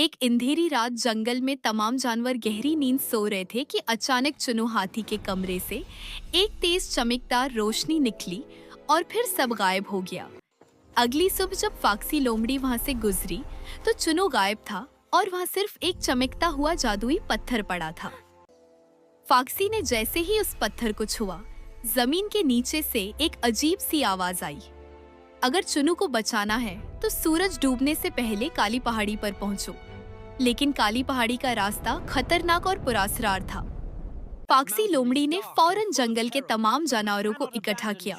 एक अंधेरी रात जंगल में तमाम जानवर गहरी नींद सो रहे थे कि अचानक चुनू हाथी के कमरे से एक तेज चमकदार रोशनी निकली और फिर सब गायब हो गया। अगली सुबह जब फाक्सी लोमड़ी वहां से गुजरी तो चुनू गायब था और वहां सिर्फ एक चमकता हुआ जादुई पत्थर पड़ा था। फाक्सी ने जैसे ही उस पत्थर को छुआ, जमीन के नीचे से एक अजीब सी आवाज आई। अगर चुनू को बचाना है तो सूरज डूबने से पहले काली पहाड़ी पर पहुंचो। लेकिन काली पहाड़ी का रास्ता खतरनाक और पुरासरार था। फाक्सी लोमड़ी ने फौरन जंगल के तमाम जानवरों को इकट्ठा किया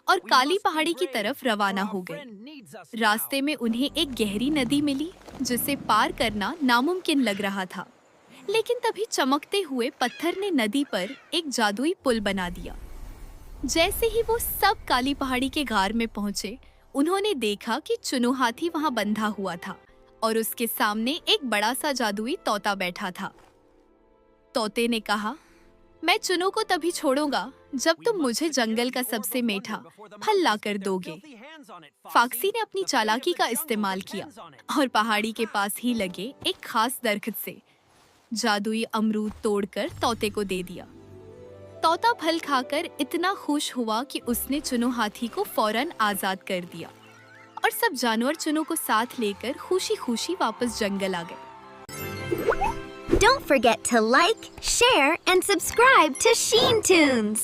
और काली पहाड़ी की तरफ रवाना हो गए। रास्ते में उन्हें एक गहरी नदी मिली जिसे पार करना नामुमकिन लग रहा था, लेकिन तभी चमकते हुए पत्थर ने नदी पर एक जादुई पुल बना दिया। जैसे ही वो सब काली पहाड़ी के गार में पहुंचे, उन्होंने देखा कि चुनू हाथी वहां बंधा हुआ था और उसके सामने एक बड़ा सा जादुई तोता बैठा था। तोते ने कहा, मैं चुनू को तभी छोड़ूंगा जब तुम मुझे जंगल का सबसे मीठा फल लाकर दोगे। फाक्सी ने अपनी चालाकी का इस्तेमाल किया और पहाड़ी के पास ही लगे एक खास दरख्त से जादुई अमरूद तोड़कर तोते को दे दिया। तोता फल खाकर इतना खुश हुआ कि उसने चुनू हाथी को फौरन आजाद कर दिया और सब जानवर चुनू को साथ लेकर खुशी खुशी वापस जंगल आ गए। Don't forget to like, share, and subscribe to Sheen Tunes.